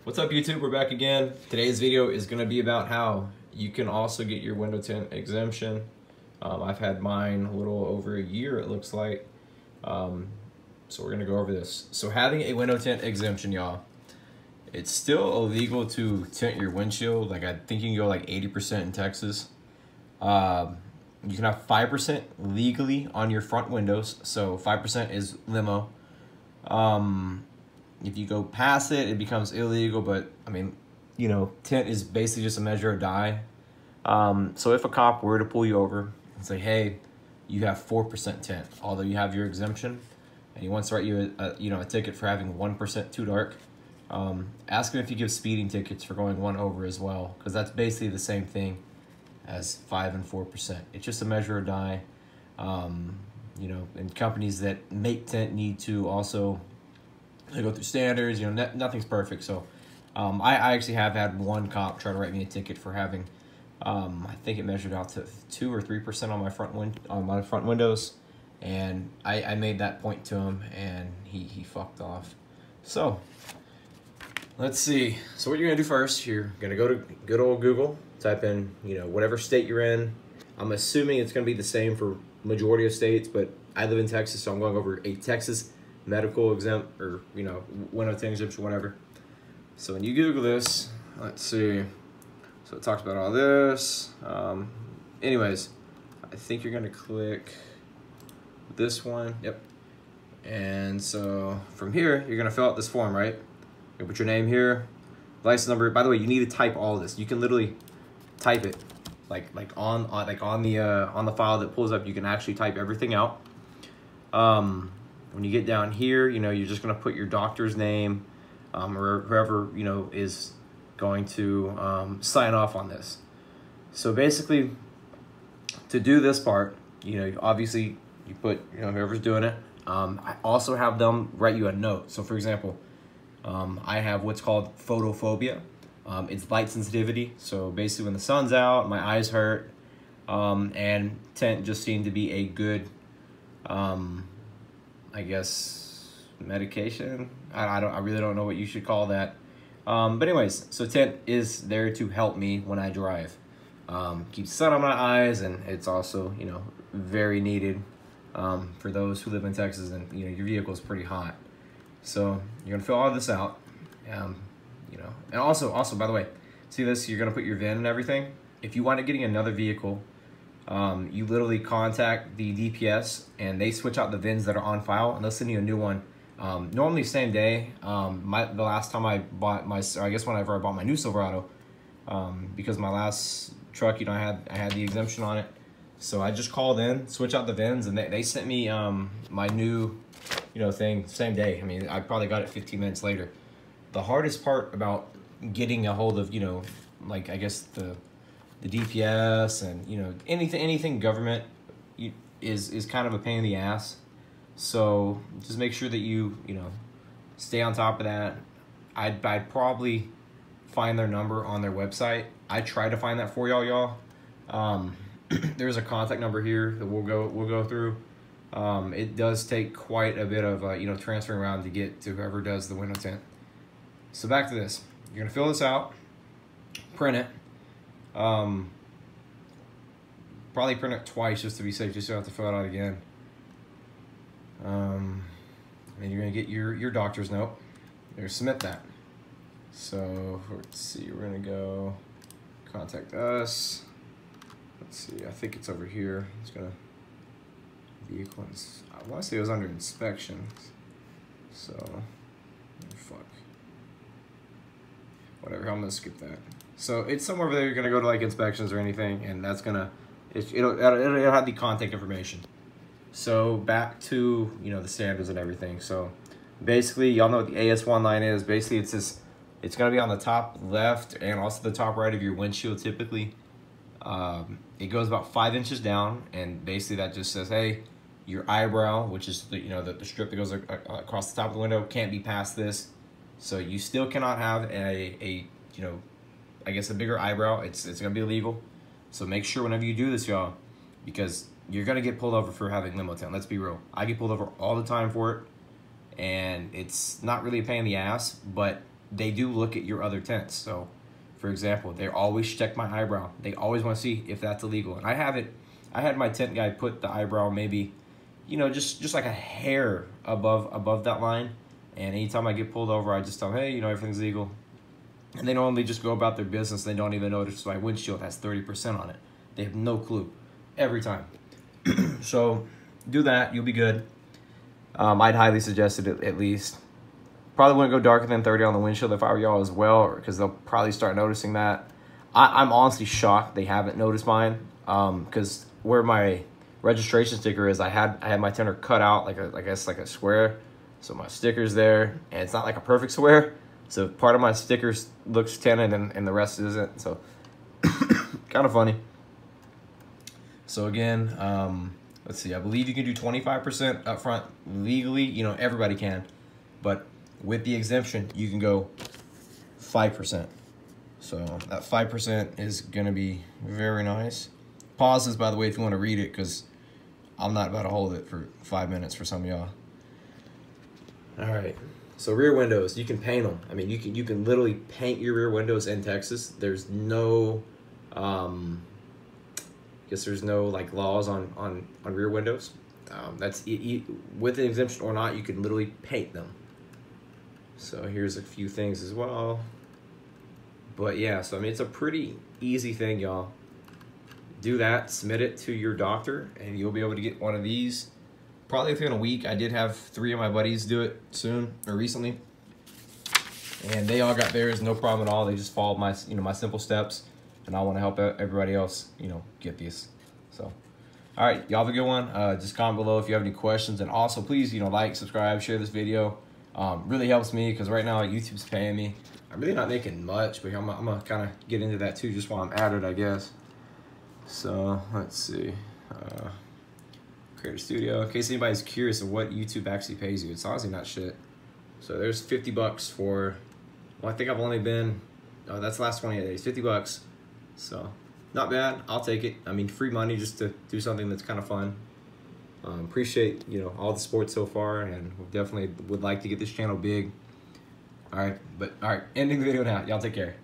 What's up, YouTube? We're back again. Today's video is going to be about how you can also get your window tint exemption. I've had mine a little over a year, it looks like. So we're going to go over this. So having a window tint exemption, y'all, it's still illegal to tint your windshield. Like, I think you can go like 80% in Texas. You can have 5% legally on your front windows. So 5% is limo. If you go past it, it becomes illegal, but I mean, you know, tint is basically just a measure of dye. So if a cop were to pull you over and say, hey, you have 4% tint, although you have your exemption, and he wants to write you a ticket for having 1% too dark, ask him if he gives speeding tickets for going 1 over as well, because that's basically the same thing as 5 and 4%. It's just a measure of dye. You know, and companies that make tint need to also go through standards. You know, nothing's perfect. So I actually have had one cop try to write me a ticket for having I think it measured out to 2 or 3% on my front windows, and I made that point to him, and he fucked off. So let's see. So what you're gonna do first, you're gonna go to good old Google, type in, you know, whatever state you're in. I'm assuming it's gonna be the same for majority of states, but I live in Texas, so I'm going over a Texas medical exempt, or, you know, window tint exemption, whatever. So when you Google this, let's see. So it talks about all this. Anyways, I think you're gonna click this one. Yep. And so from here, you're gonna fill out this form, right? You put your name here, license number. By the way, you need to type all this. You can literally type it, like on the file that pulls up. You can actually type everything out. When you get down here, you know, you're just gonna put your doctor's name, or whoever, you know, is going to sign off on this. So basically, to do this part, you know, obviously you put, you know, whoever's doing it. I also have them write you a note. So for example, I have what's called photophobia. It's light sensitivity. So basically when the sun's out, my eyes hurt, and tint just seemed to be a good, I guess, medication. I really don't know what you should call that. But anyways, so tint is there to help me when I drive. Keeps sun on my eyes, and it's also, you know, very needed for those who live in Texas, and, you know, your vehicle is pretty hot. So you're gonna fill all this out, you know, and also by the way, see this? You're gonna put your VIN and everything. If you wind up getting another vehicle, you literally contact the DPS, and they switch out the VINs that are on file, and they'll send you a new one. Normally same day. The last time I bought I guess whenever I bought my new Silverado, because my last truck, you know, I had the exemption on it. So I just called in, switch out the VINs, and they sent me my new, you know, thing same day. I mean, I probably got it 15 minutes later. The hardest part about getting a hold of, you know, like, I guess the DPS and, you know, anything government is kind of a pain in the ass. So just make sure that you know, stay on top of that. I'd probably find their number on their website. I try to find that for y'all. There's a contact number here that we'll go through. It does take quite a bit of you know, transferring around to get to whoever does the window tint. So back to this. You're gonna fill this out, print it. Probably print it twice just to be safe, just so you don't have to fill it out again. And you're gonna get your doctor's note. You're gonna submit that. So let's see, we're gonna go contact us. Let's see, I think it's over here. It's gonna vehicle. I want to say it was under inspections. So fuck. Whatever. I'm gonna skip that. So it's somewhere over there. You're gonna go to like inspections or anything, and that's gonna it'll have the contact information. So back to, you know, the standards and everything. So basically, y'all know what the AS1 line is. Basically, it's gonna be on the top left and also the top right of your windshield typically. It goes about 5 inches down, and basically that just says, hey, your eyebrow, which is the, you know, the strip that goes across the top of the window, can't be past this. So you still cannot have a you know, I guess a bigger eyebrow. It's gonna be illegal. So make sure whenever you do this, y'all, because you're gonna get pulled over for having limo tint. Let's be real. I get pulled over all the time for it, and it's not really a pain in the ass, but they do look at your other tints. So, for example, they always check my eyebrow. They always want to see if that's illegal. And I had my tint guy put the eyebrow maybe, you know, just like a hair above that line. And anytime I get pulled over, I just tell them, hey, you know, everything's legal. And they normally just go about their business. They don't even notice my windshield has 30% on it. They have no clue every time. So do that. You'll be good. I'd highly suggest it at least. Probably wouldn't go darker than 30 on the windshield if I were y'all as well, because they'll probably start noticing that. I'm honestly shocked they haven't noticed mine, because where my registration sticker is, I had my tinter cut out like a square, so my sticker's there, and it's not like a perfect square, so part of my sticker looks tinted and the rest isn't, so kind of funny. So again, let's see, I believe you can do 25% up front legally. You know, everybody can, but with the exemption, you can go 5%. So that 5% is gonna be very nice. Pause this, by the way, if you want to read it, because I'm not about to hold it for 5 minutes for some of y'all. All right, so rear windows, you can paint them. I mean, you can literally paint your rear windows in Texas. There's no, I guess there's no like laws on rear windows. That's with an exemption or not, you can literally paint them. So here's a few things as well. But yeah, so I mean, it's a pretty easy thing, y'all. Do that, submit it to your doctor, and you'll be able to get one of these probably within a week. I did have 3 of my buddies do it recently, and they all got theirs, no problem at all. They just followed my my simple steps, and I want to help everybody else get these. So, all right, y'all have a good one. Just comment below if you have any questions, and also please like, subscribe, share this video. Really helps me, because right now YouTube's paying me. I'm really not making much, but I'm gonna kind of get into that too, just while I'm at it, I guess. So let's see, Creator Studio. In case anybody's curious of what YouTube actually pays you, it's honestly not shit. So there's 50 bucks for, well, I think I've only been, oh, that's the last 28 days, 50 bucks. So not bad, I'll take it. I mean, free money just to do something that's kind of fun. Appreciate all the support so far, and we definitely would like to get this channel big. All right, ending the video now. Y'all take care.